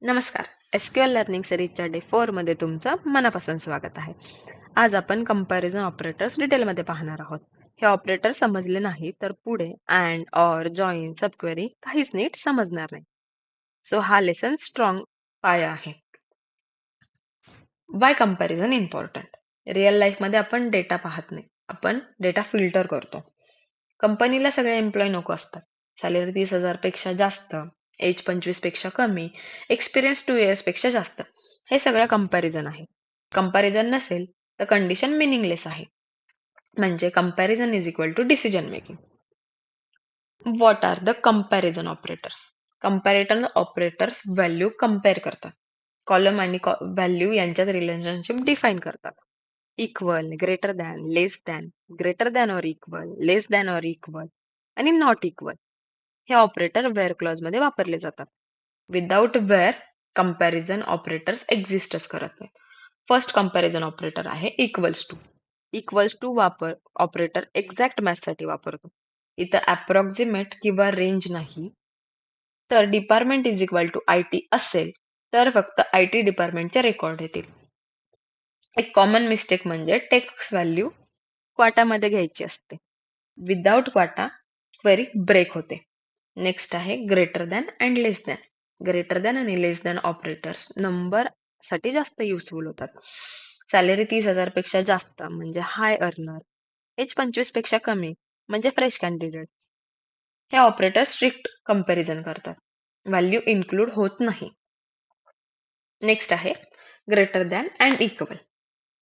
नमस्कार. SQL learning सिरीजच्या day 4 मध्ये तुमचं मनापासून स्वागत आहे. आज आपण कंपॅरिझन ऑपरेटर्स डिटेलमध्ये पाहणार आहोत. हे ऑपरेटर समजले नाही तर पुढे अँड, ऑर, जॉइन, सबक्वेरी काहीच नीट समजणार नाही. सो हा लेसन स्ट्रॉंग पाया आहे. Y comparison important? रिअल लाईफमध्ये आपण डेटा पाहत नाही, आपण डेटा फिल्टर करतो. कंपनीला सगळे एम्प्लॉय नको असतात. सॅलरी 30,000 पेक्षा जास्त, एज 25 पेक्षा कमी, एक्सपिरियन्स 2 इयर्स पेक्षा जास्त. हे सगळं कंपॅरिझन आहे. कंपॅरिझन नसेल तर कंडिशन मिनिंगलेस आहे. म्हणजे comparison is equal to decision making. What are the comparison operators? Comparison operators value compare करतात. कॉलम आणि व्हॅल्यू यांच्यात रिलेशनशिप डिफाईन करतात. Equal, greater than, less than, greater than or equal, less than or equal आणि not equal हे operator where clause मध्ये वापरले जातात. Without where comparison operators एक्झिस्टच करत नाहीत. फर्स्ट कंपॅरिझन ऑपरेटर आहे इक्वल्स टू. इक्वल्स टू वापर ऑपरेटर एक्झॅक्ट मॅच साठी वापरतो. इथं अप्रॉक्सिमेट किंवा रेंज नाही. तर department is equal to IT असेल तर फक्त आयटी डिपार्टमेंटचे रेकॉर्ड येतील. एक कॉमन मिस्टेक म्हणजे टेक्स्ट व्हॅल्यू क्वाटामध्ये घ्यायची असते. विदाउट क्वाटा क्वेरी ब्रेक होते. नेक्स्ट आहे greater than and less than. Greater than आणि लेस दॅन ऑपरेटर्स नंबर साठी जास्त युजफुल होतात. सॅलरी 30,000 पेक्षा जास्त म्हणजे हाय अर्नर, एज 25 पेक्षा कमी म्हणजे फ्रेश कॅन्डिडेट. हे ऑपरेटर स्ट्रिक्ट कंपॅरिझन करतात. व्हॅल्यू इन्क्लूड होत नाही. नेक्स्ट आहे greater than and equal.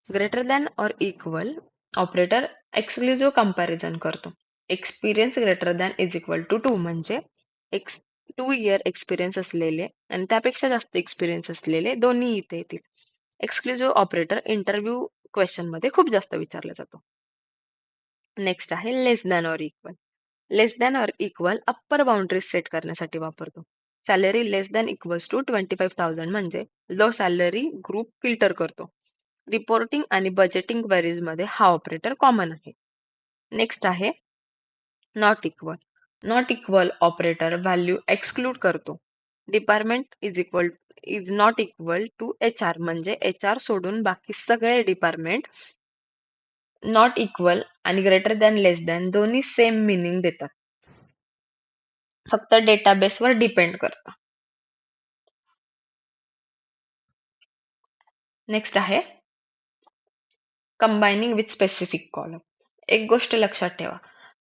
Greater than or equal operator exclusive comparison करतो. Experience greater than is equal to 2 म्हणजे 2 इयर एक्सपिरियन्स असलेले आणि त्यापेक्षा जास्त एक्सपिरियन्स असलेले दोन्ही इथे येतील. एक्सक्लुझिव्ह ऑपरेटर इंटरव्ह्यू क्वेश्चन मध्ये खूप जास्त विचारला जातो. नेक्स्ट आहे less than or equal. Less than or equal upper boundary set करण्यासाठी वापरतो. Salary less than equals to 25,000 म्हणजे लो सॅलरी ग्रुप फिल्टर करतो. रिपोर्टिंग आणि बजेटिंग क्वेरीज मध्ये हा ऑपरेटर कॉमन आहे. नेक्स्ट आहे not equal. Not equal operator value exclude करतो. Department is not equal to HR म्हणजे HR सोडून बाकी सगळे डिपार्टमेंट नॉट इक्वल आणि ग्रेटर दॅन लेस दॅन दोन्ही सेम मिनिंग देतात. फक्त डेटाबेसवर डिपेंड करतं. नेक्स्ट आहे कंबायनिंग विथ स्पेसिफिक कॉलम. एक गोष्ट लक्षात ठेवा,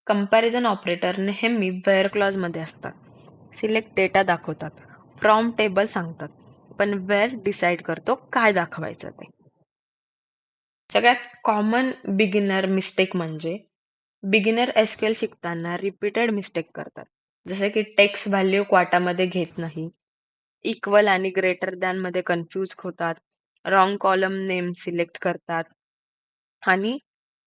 कंपॅरिझन ऑपरेटर नेहमी वेअर क्लॉज मध्ये असतात. सिलेक्ट डेटा दाखवतात, फ्रॉम टेबल सांगतात, पण वेअर डिसाइड करतो काय दाखवायचं ते. सगळ्यात कॉमन बिगिनर मिस्टेक म्हणजे बिगिनर एसक्यूएल शिकताना रिपीटेड मिस्टेक करतात. जसे की टेक्स्ट व्हॅल्यू क्वाटामध्ये घेत नाही, इक्वल आणि ग्रेटर दॅन मध्ये कन्फ्यूज होतात, रॉंग कॉलम नेम सिलेक्ट करतात आणि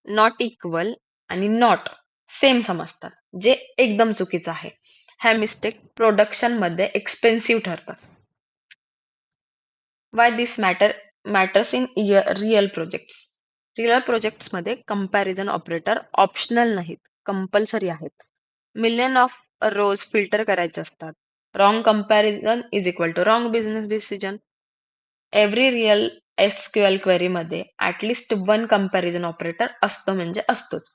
नॉट इक्वल आणि नॉट सेम समजतात, जे एकदम चुकीचं आहे. ह्या मिस्टेक प्रोडक्शन मध्ये एक्सपेन्सिव्ह ठरतात. Why this matters in real projects? Real projects मध्ये कंपॅरिझन ऑपरेटर ऑप्शनल नाहीत, कंपल्सरी आहेत. मिलियन ऑफ रोज फिल्टर करायचे असतात. Wrong comparison is equal to wrong business decision. Every real SQL query मध्ये at least one comparison operator असतो म्हणजे असतोच.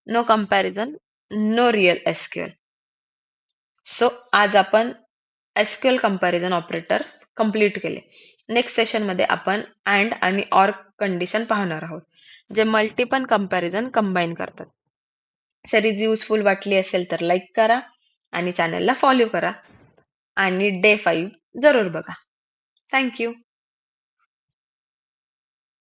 No comparison, no real SQL. So आज आपण एसक्यूएल कंपॅरिझन ऑपरेटर्स कंप्लीट केले. नेक्स्ट सेशन मध्ये आपण अँड आणि ऑर कंडिशन पाहणार आहोत, जे मल्टिपल कंपॅरिझन कंबाईन करतात. सिरीज युजफुल वाटली असेल तर लाईक करा आणि चॅनलला फॉलो करा आणि डे 5 जरूर बघा. थँक्यू.